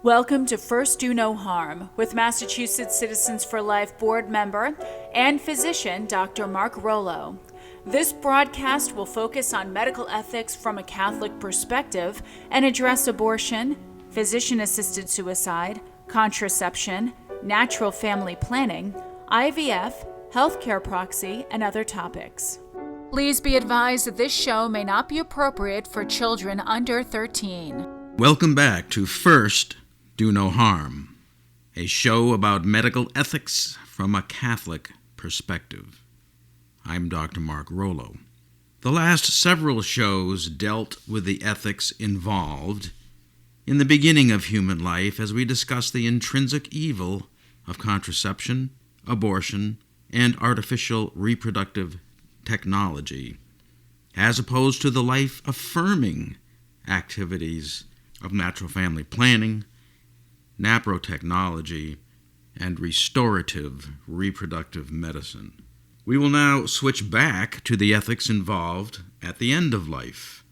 Welcome to First Do No Harm with Massachusetts Citizens for Life board member and physician Dr. Mark Rollo. This broadcast will focus on medical ethics from a Catholic perspective and address abortion, physician-assisted suicide, contraception, natural family planning, IVF, healthcare proxy, and other topics. Please be advised that this show may not be appropriate for children under 13. Welcome back to First Do No Harm, a show about medical ethics from a Catholic perspective. I'm Dr. Mark Rollo. The last several shows dealt with the ethics involved in the beginning of human life as we discussed the intrinsic evil of contraception, abortion, and artificial reproductive technology, as opposed to the life-affirming activities of natural family planning, naprotechnology, and restorative reproductive medicine. We will now switch back to the ethics involved at the end of life.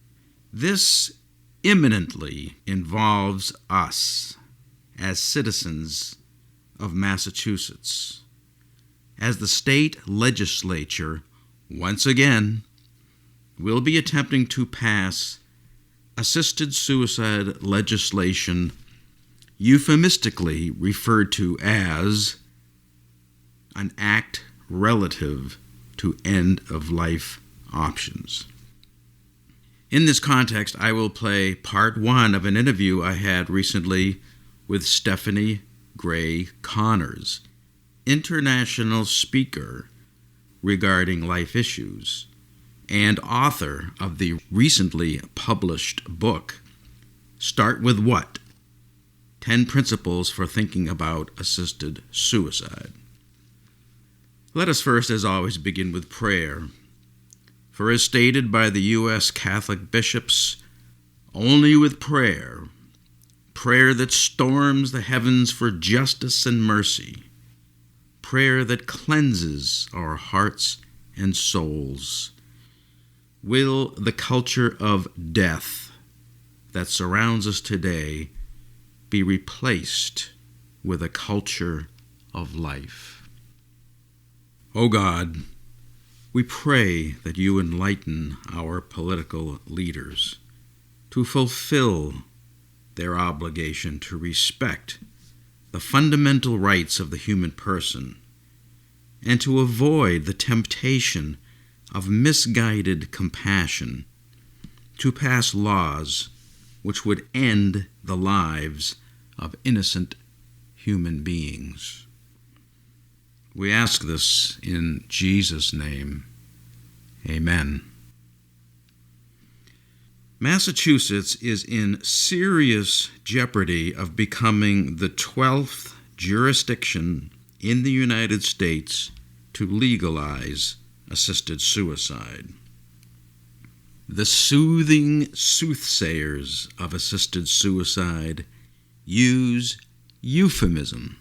This imminently involves us as citizens of Massachusetts, as the state legislature, once again, will be attempting to pass assisted suicide legislation euphemistically referred to as an act relative to end-of-life options. In this context, I will play part one of an interview I had recently with Stephanie Gray Connors, international speaker regarding life issues and author of the recently published book, Start With What? 10 Principles for Thinking About Assisted Suicide. Let us first, as always, begin with prayer. For as stated by the U.S. Catholic bishops, only with prayer that storms the heavens for justice and mercy, prayer that cleanses our hearts and souls, will the culture of death that surrounds us today be replaced with a culture of life. O God, we pray that you enlighten our political leaders to fulfill their obligation to respect the fundamental rights of the human person and to avoid the temptation of misguided compassion to pass laws which would end the lives of innocent human beings. We ask this in Jesus' name. Amen. Massachusetts is in serious jeopardy of becoming the 12th jurisdiction in the United States to legalize assisted suicide. The soothing soothsayers of assisted suicide use euphemism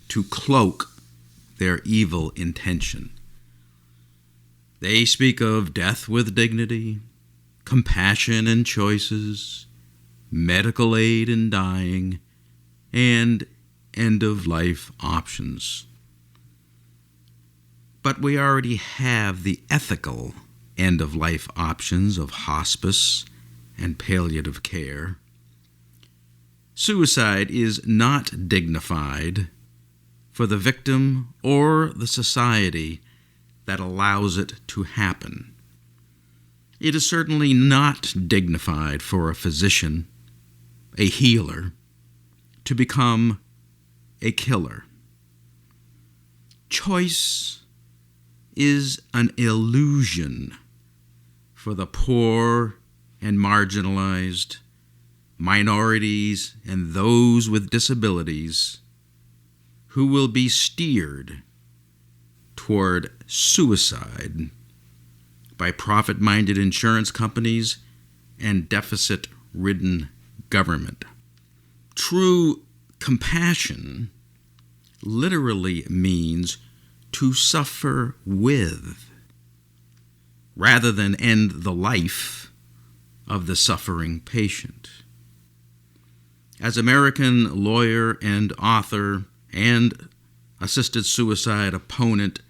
to cloak their evil intention. They speak of death with dignity, compassion in choices, medical aid in dying, and end-of-life options. But we already have the ethical end-of-life options of hospice and palliative care. Suicide is not dignified for the victim or the society that allows it to happen. It is certainly not dignified for a physician, a healer, to become a killer. Choice is an illusion for the poor and marginalized, minorities, and those with disabilities who will be steered toward suicide by profit-minded insurance companies and deficit-ridden government. True compassion literally means to suffer with, rather than end the life of the suffering patient. As American lawyer and author and assisted suicide opponent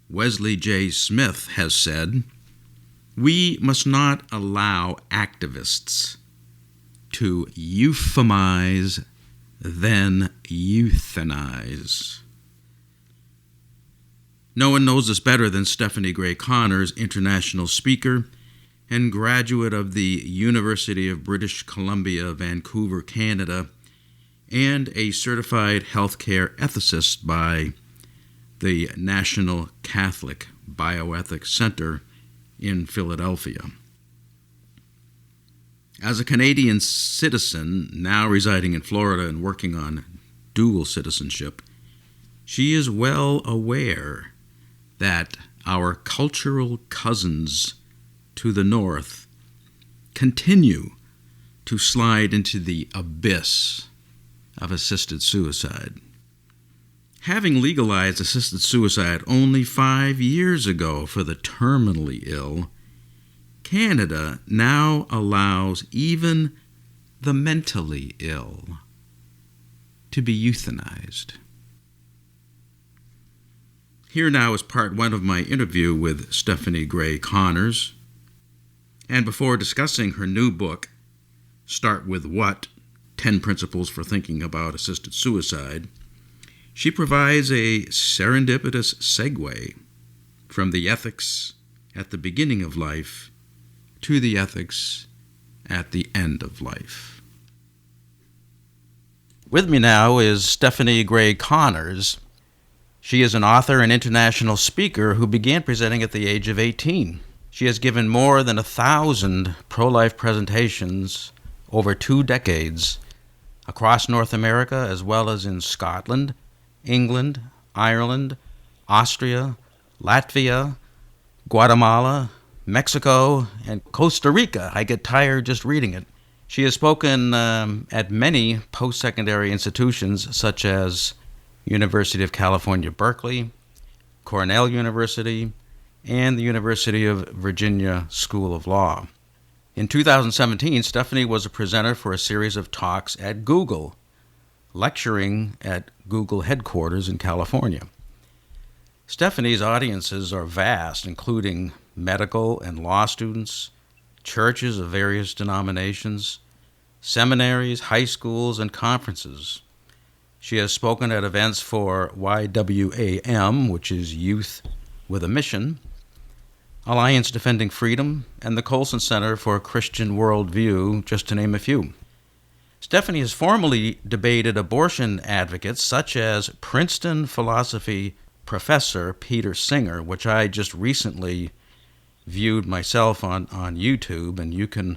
Wesley J. Smith has said, "We must not allow activists to euphemize, then euthanize." No one knows this better than Stephanie Gray Connors, international speaker and graduate of the University of British Columbia, Vancouver, Canada, and a certified healthcare ethicist by the National Catholic Bioethics Center in Philadelphia. As a Canadian citizen, now residing in Florida and working on dual citizenship, she is well aware that our cultural cousins to the north continue to slide into the abyss of assisted suicide. Having legalized assisted suicide only 5 years ago for the terminally ill, Canada now allows even the mentally ill to be euthanized. Here now is part 1 of my interview with Stephanie Gray Connors. And before discussing her new book, Start With What? 10 Principles for Thinking About Assisted Suicide, she provides a serendipitous segue from the ethics at the beginning of life to the ethics at the end of life. With me now is Stephanie Gray Connors. She is an author and international speaker who began presenting at the age of 18. She has given more than 1,000 pro-life presentations over 2 decades across North America, as well as in Scotland, England, Ireland, Austria, Latvia, Guatemala, Mexico, and Costa Rica. I get tired just reading it. She has spoken at many post-secondary institutions such as University of California, Berkeley, Cornell University, and the University of Virginia School of Law. In 2017, Stephanie was a presenter for a series of talks at Google, lecturing at Google headquarters in California. Stephanie's audiences are vast, including medical and law students, churches of various denominations, seminaries, high schools, and conferences. She has spoken at events for YWAM, which is Youth with a Mission, Alliance Defending Freedom, and the Colson Center for a Christian Worldview, just to name a few. Stephanie has formally debated abortion advocates such as Princeton philosophy professor Peter Singer, which I just recently viewed myself on YouTube, and you can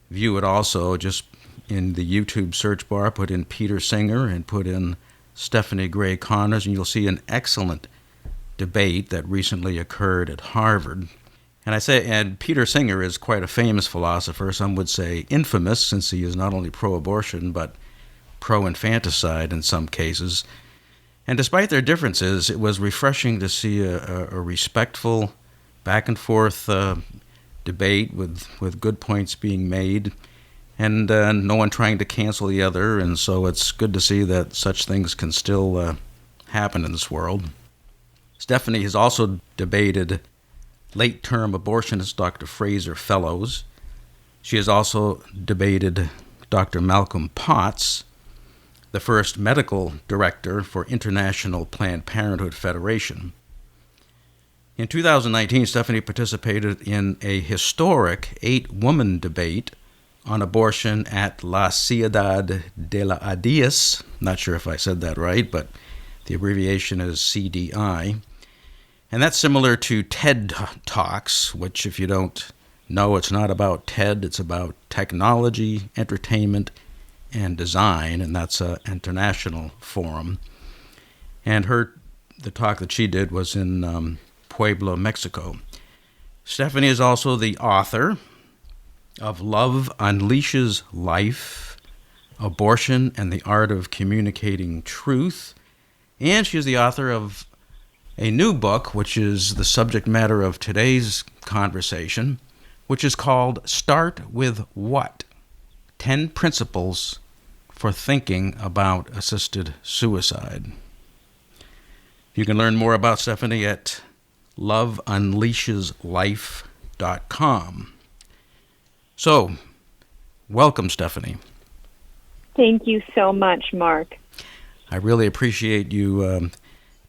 view it also just in the YouTube search bar. Put in Peter Singer and put in Stephanie Gray Connors, and you'll see an excellent debate that recently occurred at Harvard. And Peter Singer is quite a famous philosopher, some would say infamous, since he is not only pro-abortion but pro-infanticide in some cases. And despite their differences, it was refreshing to see a respectful back-and-forth debate with good points being made, and no one trying to cancel the other, and so it's good to see that such things can still happen in this world. Stephanie has also debated late-term abortionist Dr. Fraser Fellows. She has also debated Dr. Malcolm Potts, the first medical director for International Planned Parenthood Federation. In 2019, Stephanie participated in a historic 8-woman debate on abortion at La Ciudad de la Adias. Not sure if I said that right, but the abbreviation is CDI. And that's similar to TED Talks, which, if you don't know, it's not about TED, it's about technology, entertainment, and design, and that's an international forum. And the talk that she did was in Puebla, Mexico. Stephanie is also the author of Love Unleashes Life, Abortion and the Art of Communicating Truth, and she is the author of a new book, which is the subject matter of today's conversation, which is called Start With What? 10 Principles for thinking about assisted suicide. You can learn more about Stephanie at loveunleasheslife.com. So, welcome, Stephanie. Thank you so much, Mark. I really appreciate you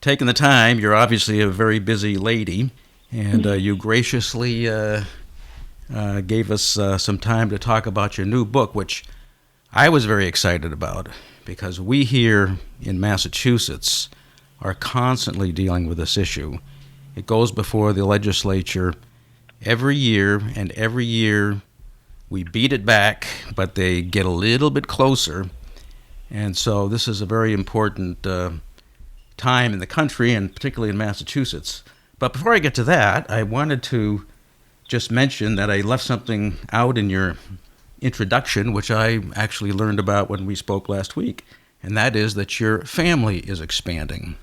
taking the time. You're obviously a very busy lady, and you graciously gave us some time to talk about your new book, which I was very excited about, because we here in Massachusetts are constantly dealing with this issue. It goes before the legislature every year, and every year we beat it back, but they get a little bit closer. And so this is a very important time in the country, and particularly in Massachusetts. But before I get to that, I wanted to just mention that I left something out in your introduction, which I actually learned about when we spoke last week, and that is that your family is expanding.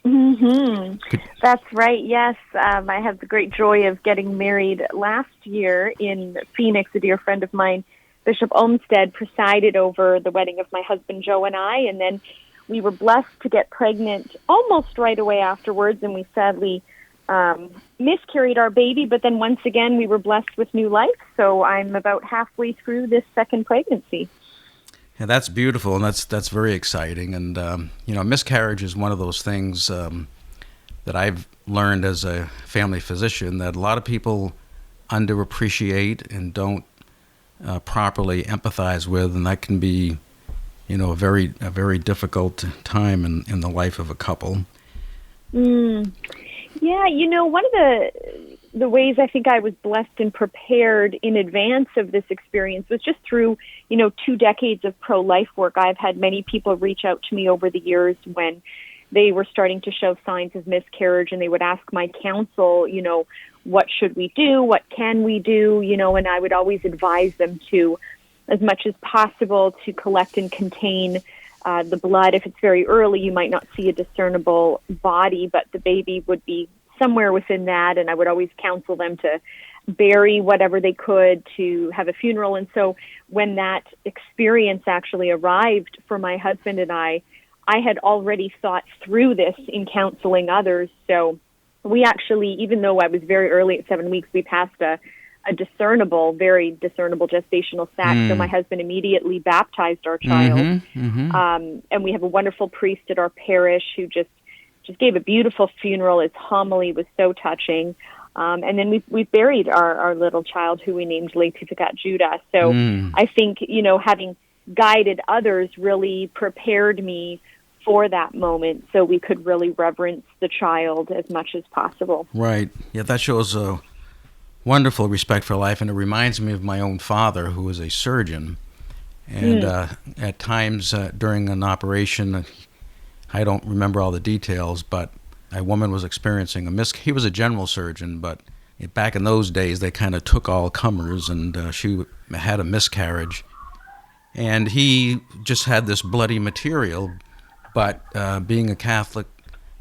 Mm-hmm. That's right, yes. I have the great joy of getting married last year in Phoenix. A dear friend of mine, Bishop Olmsted, presided over the wedding of my husband Joe and I, and then we were blessed to get pregnant almost right away afterwards, and we sadly miscarried our baby, but then once again we were blessed with new life, so I'm about halfway through this second pregnancy. Yeah, that's beautiful, and that's very exciting. And miscarriage is one of those things that I've learned as a family physician that a lot of people underappreciate and don't properly empathize with, and that can be, a very difficult time in the life of a couple. Yeah, one of the ways I think I was blessed and prepared in advance of this experience was just through, 2 decades of pro-life work. I've had many people reach out to me over the years when they were starting to show signs of miscarriage, and they would ask my counsel, what should we do? What can we do? And I would always advise them to, as much as possible, to collect and contain the blood. If it's very early, you might not see a discernible body, but the baby would be somewhere within that, and I would always counsel them to bury whatever they could, to have a funeral. And so when that experience actually arrived for my husband and I had already thought through this in counseling others. So we actually, even though I was very early at 7 weeks, we passed a very discernible gestational sac. So my husband immediately baptized our child. And we have a wonderful priest at our parish who just gave a beautiful funeral. His homily was so touching. And then we buried our little child, who we named Legislature Judah. So I think, having guided others really prepared me for that moment, so we could really reverence the child as much as possible. Right. Yeah, that shows a wonderful respect for life, and it reminds me of my own father, who was a surgeon. And at times during an operation, I don't remember all the details, but a woman was experiencing he was a general surgeon, but back in those days, they kind of took all comers, and she had a miscarriage. And he just had this bloody material, but being a Catholic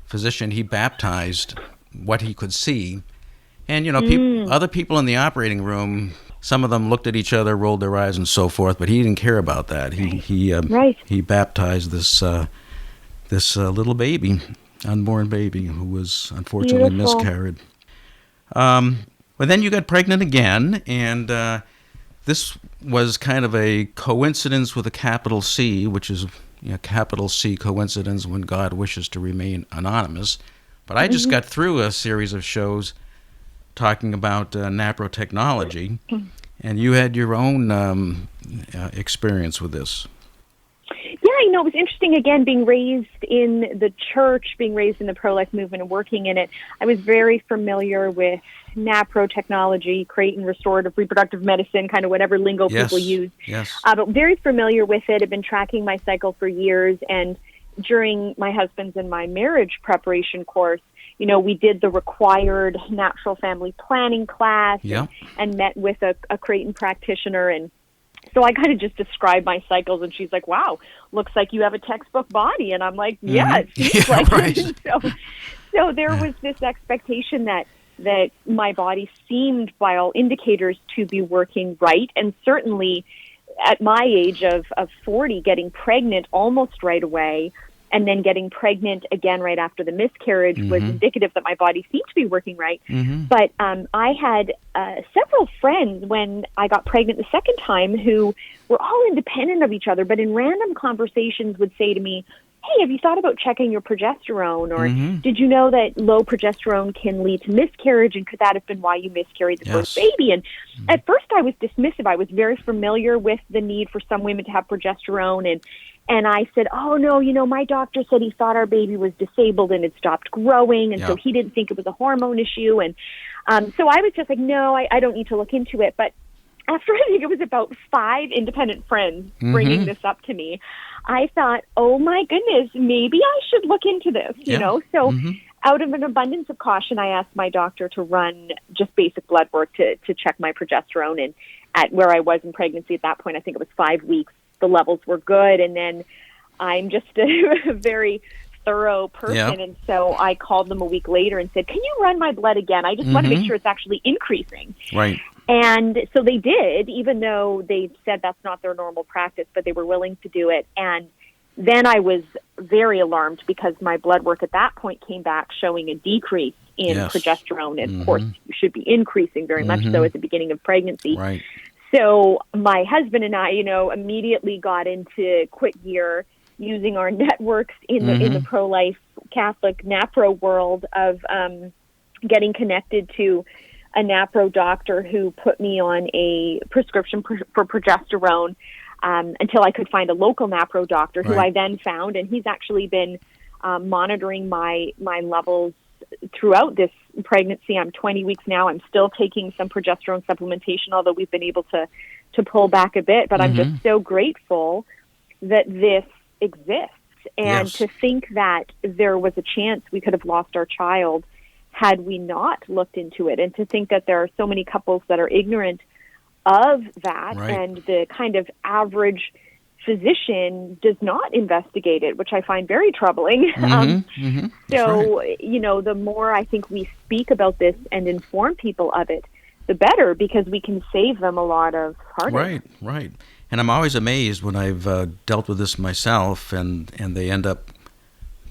physician, he baptized what he could see. And, other people in the operating room, some of them looked at each other, rolled their eyes, and so forth, but he didn't care about that. He baptized this little baby, unborn baby, who was unfortunately miscarried. But then you got pregnant again, and this was kind of a coincidence with a capital C, which is capital C coincidence when God wishes to remain anonymous. But I just got through a series of shows talking about naprotechnology, and you had your own experience with this. Yeah, it was interesting, again, being raised in the church, being raised in the pro-life movement and working in it. I was very familiar with naprotechnology, creating restorative reproductive medicine, kind of whatever lingo people use. Yes. But very familiar with it. I've been tracking my cycle for years, and during my husband's and my marriage preparation course, we did the required natural family planning class and met with a Creighton practitioner. And so I kind of just described my cycles, and she's like, wow, looks like you have a textbook body. And I'm like, yeah, it seems like it. So there was this expectation that my body seemed, by all indicators, to be working right. And certainly at my age of 40, getting pregnant almost right away, and then getting pregnant again right after the miscarriage was indicative that my body seemed to be working right. But I had several friends when I got pregnant the second time who were all independent of each other, but in random conversations would say to me, hey, have you thought about checking your progesterone? Or did you know that low progesterone can lead to miscarriage? And could that have been why you miscarried the first baby? And at first I was dismissive. I was very familiar with the need for some women to have progesterone. And I said, oh, no, my doctor said he thought our baby was disabled and had stopped growing. And so he didn't think it was a hormone issue. And so I was just like, no, I don't need to look into it. But after I think it was about 5 independent friends bringing this up to me, I thought, oh, my goodness, maybe I should look into this, you know. So out of an abundance of caution, I asked my doctor to run just basic blood work to check my progesterone. And at where I was in pregnancy at that point, I think it was 5 weeks, the levels were good. And then I'm just a very thorough person. And so I called them a week later and said, can you run my blood again? I just want to make sure it's actually increasing. Right. And so they did, even though they said that's not their normal practice, but they were willing to do it. And then I was very alarmed because my blood work at that point came back showing a decrease in progesterone. And of course, you should be increasing very much so at the beginning of pregnancy. Right. So my husband and I, immediately got into quit gear using our networks in the pro-life Catholic NAPRO world of getting connected to a NAPRO doctor who put me on a prescription for progesterone until I could find a local NAPRO doctor who I then found, and he's actually been monitoring my levels throughout this pregnancy. I'm 20 weeks now. I'm still taking some progesterone supplementation, although we've been able to pull back a bit, but I'm just so grateful that this exists. And to think that there was a chance we could have lost our child had we not looked into it, and to think that there are so many couples that are ignorant of that, and the kind of average physician does not investigate it, which I find very troubling. So, the more I think we speak about this and inform people of it, the better, because we can save them a lot of heartache. Right. And I'm always amazed when I've dealt with this myself, and they end up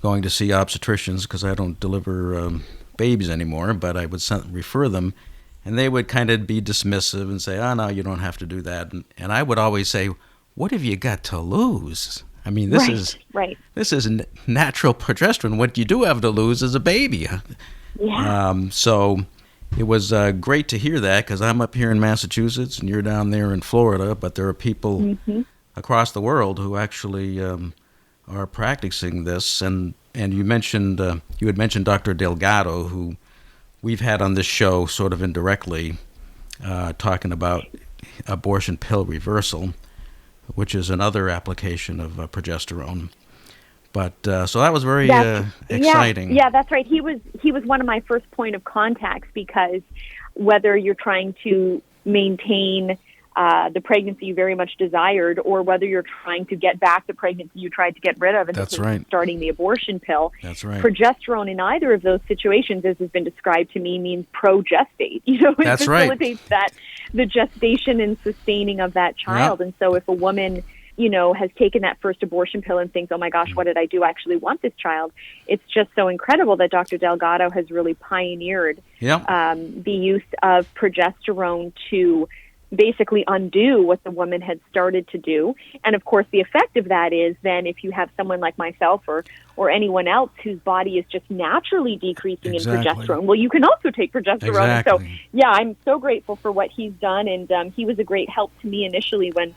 going to see obstetricians, because I don't deliver babies anymore, but I would refer them, and they would kind of be dismissive and say, oh, no, you don't have to do that. And I would always say, what have you got to lose? I mean, this is natural progesterone. What you do have to lose is a baby. So it was great to hear that, because I'm up here in Massachusetts and you're down there in Florida, but there are people across the world who actually are practicing this. And you mentioned you had mentioned Dr. Delgado, who we've had on this show sort of indirectly, talking about abortion pill reversal, which is another application of progesterone. But so that was very exciting. Yeah, that's right. He was one of my first point of contacts, because whether you're trying to maintain the pregnancy you very much desired, or whether you're trying to get back the pregnancy you tried to get rid of, and starting the abortion pill. That's right. Progesterone in either of those situations, as has been described to me, means progestate. It facilitates the gestation and sustaining of that child. And so if a woman, has taken that first abortion pill and thinks, oh my gosh, what did I do? I actually want this child. It's just so incredible that Dr. Delgado has really pioneered the use of progesterone to basically undo what the woman had started to do. And of course, the effect of that is then if you have someone like myself or anyone else whose body is just naturally decreasing in progesterone, well, you can also take progesterone. So, I'm so grateful for what he's done. And he was a great help to me initially when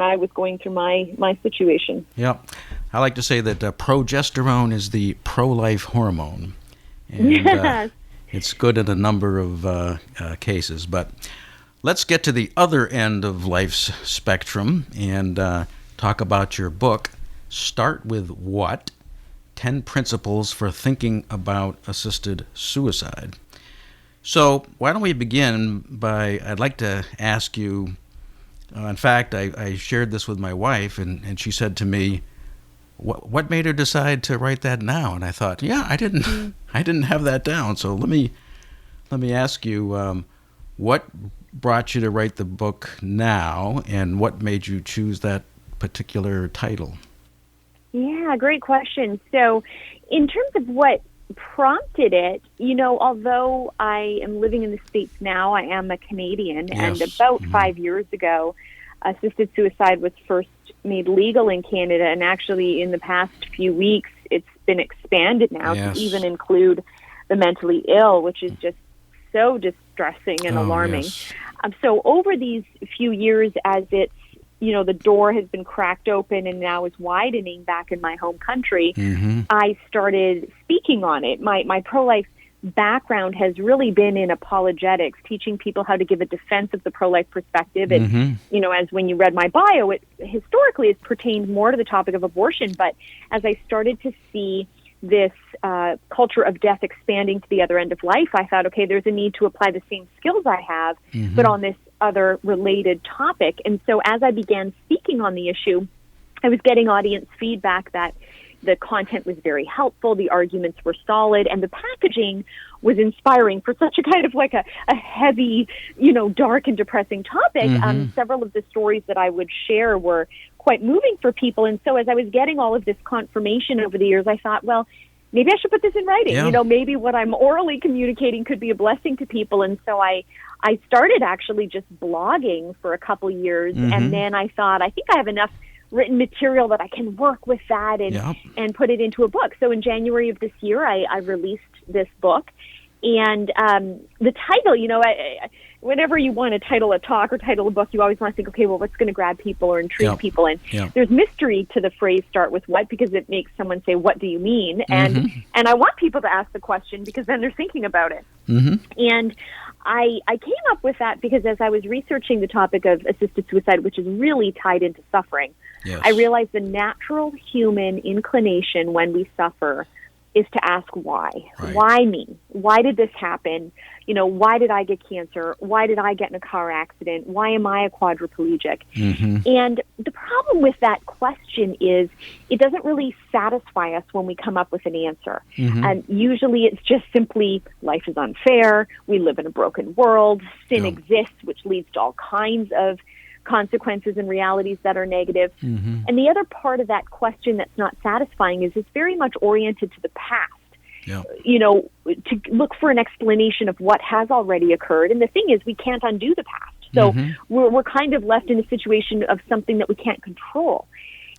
I was going through my situation. I like to say that progesterone is the pro-life hormone. And it's good in a number of cases. But let's get to the other end of life's spectrum and talk about your book, Start With What? 10 Principles for Thinking About Assisted Suicide. So why don't we begin by, I'd like to ask you, in fact, I shared this with my wife, and she said to me, what made her decide to write that now? And I thought, I didn't have that down. So let me ask you, what brought you to write the book now, and what made you choose that particular title? Yeah, great question. So in terms of what prompted it, although I am living in the States now, I am a Canadian, Yes. and about 5 years ago, assisted suicide was first made legal in Canada, and actually in the past few weeks, it's been expanded now Yes. to even include the mentally ill, which is just so distressing and alarming. Yes. So over these few years, as it's, the door has been cracked open and now is widening back in my home country, I started speaking on it. My pro-life background has really been in apologetics, teaching people how to give a defense of the pro-life perspective. And, as when you read my bio, it historically has pertained more to the topic of abortion. But as I started to see this culture of death expanding to the other end of life, I thought, okay, there's a need to apply the same skills I have, but on this other related topic. And so as I began speaking on the issue, I was getting audience feedback that the content was very helpful, the arguments were solid, and the packaging was inspiring for such a kind of like a heavy, dark and depressing topic. Several of the stories that I would share were quite moving for people. And so as I was getting all of this confirmation over the years, I thought, well, maybe I should put this in writing. Yeah. Maybe what I'm orally communicating could be a blessing to people. And so I started actually just blogging for a couple years. And then I thought, I think I have enough written material that I can work with that and put it into a book. So in January of this year, I released this book. And the title, whenever you want to title a talk or title a book, you always want to think, okay, well, what's going to grab people or intrigue people? And there's mystery to the phrase "start with what," because it makes someone say, "What do you mean?" And I want people to ask the question because then they're thinking about it. And I came up with that because as I was researching the topic of assisted suicide, which is really tied into suffering, I realized the natural human inclination when we suffer is to ask why. Right. Why me? Why did this happen? Why did I get cancer? Why did I get in a car accident? Why am I a quadriplegic? And the problem with that question is it doesn't really satisfy us when we come up with an answer. And usually it's just simply life is unfair, we live in a broken world, sin exists, which leads to all kinds of consequences and realities that are negative. And the other part of that question that's not satisfying is it's very much oriented to the past. To look for an explanation of what has already occurred. And the thing is, we can't undo the past. So we're kind of left in a situation of something that we can't control.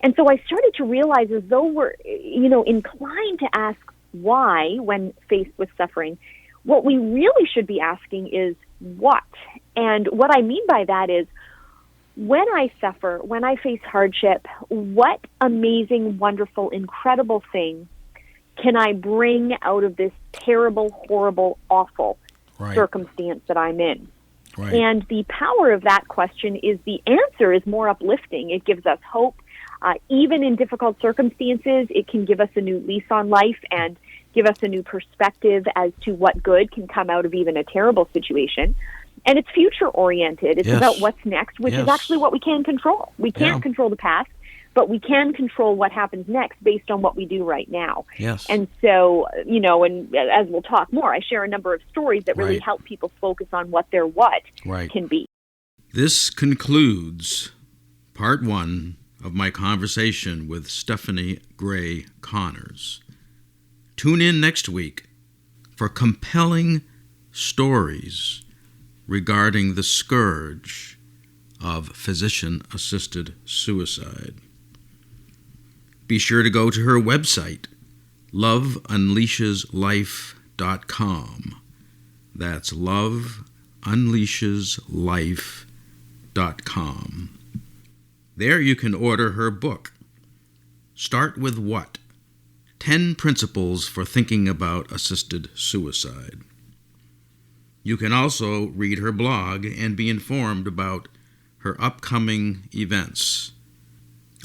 And so I started to realize as though we're, inclined to ask why when faced with suffering, what we really should be asking is what. And what I mean by that is, when I suffer, when I face hardship, what amazing, wonderful, incredible thing can I bring out of this terrible, horrible, awful circumstance that I'm in? And the power of that question is the answer is more uplifting. It gives us hope. Even in difficult circumstances, it can give us a new lease on life and give us a new perspective as to what good can come out of even a terrible situation. And it's future-oriented. It's about what's next, which is actually what we can control. We can't control the past, but we can control what happens next based on what we do right now. And so, and as we'll talk more, I share a number of stories that really help people focus on what their what can be. This concludes part one of my conversation with Stephanie Gray Connors. Tune in next week for compelling stories regarding the scourge of physician-assisted suicide. Be sure to go to her website, loveunleasheslife.com. That's loveunleasheslife.com. There you can order her book, Start With What? 10 Principles for Thinking About Assisted Suicide. You can also read her blog and be informed about her upcoming events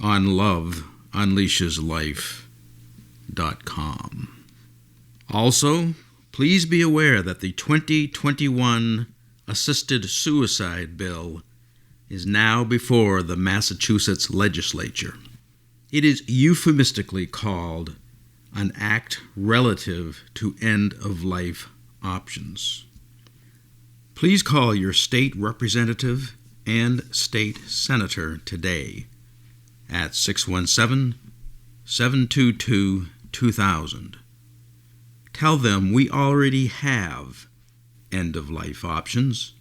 on loveunleasheslife.com. Also, please be aware that the 2021 Assisted Suicide Bill is now before the Massachusetts Legislature. It is euphemistically called an act relative to end-of-life options. Please call your state representative and state senator today at 617-722-2000. Tell them we already have end-of-life options.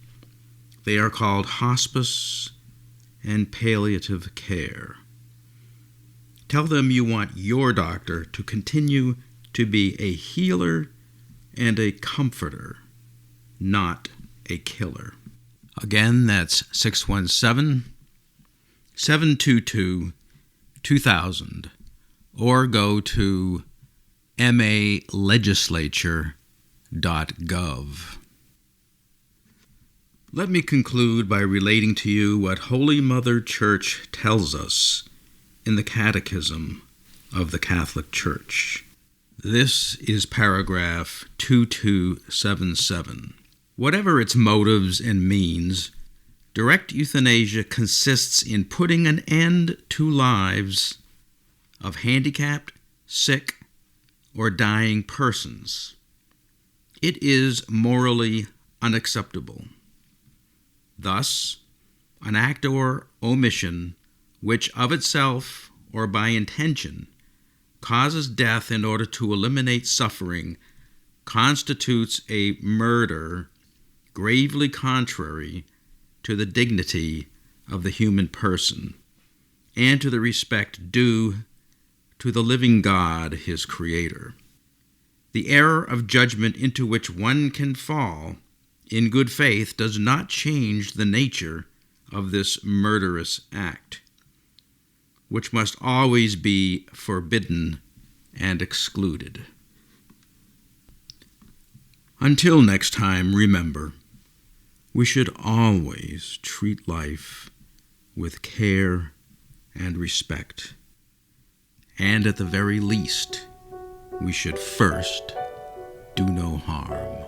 They are called hospice and palliative care. Tell them you want your doctor to continue to be a healer and a comforter, not a killer. Again, that's 617-722-2000, or go to malegislature.gov. Let me conclude by relating to you what Holy Mother Church tells us in the Catechism of the Catholic Church. This is paragraph 2277. Whatever its motives and means, direct euthanasia consists in putting an end to lives of handicapped, sick, or dying persons. It is morally unacceptable. Thus, an act or omission which of itself or by intention causes death in order to eliminate suffering constitutes a murder gravely contrary to the dignity of the human person and to the respect due to the living God, his Creator. The error of judgment into which one can fall in good faith does not change the nature of this murderous act, which must always be forbidden and excluded. Until next time, remember, we should always treat life with care and respect. And at the very least, we should first do no harm.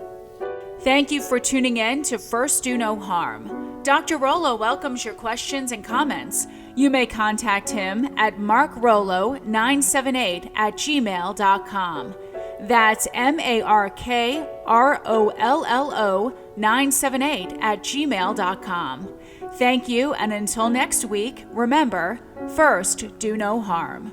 Thank you for tuning in to First Do No Harm. Dr. Rollo welcomes your questions and comments. You may contact him at markrollo978@gmail.com. That's MARKROLLO978@gmail.com. Thank you, and until next week, remember, first do no harm.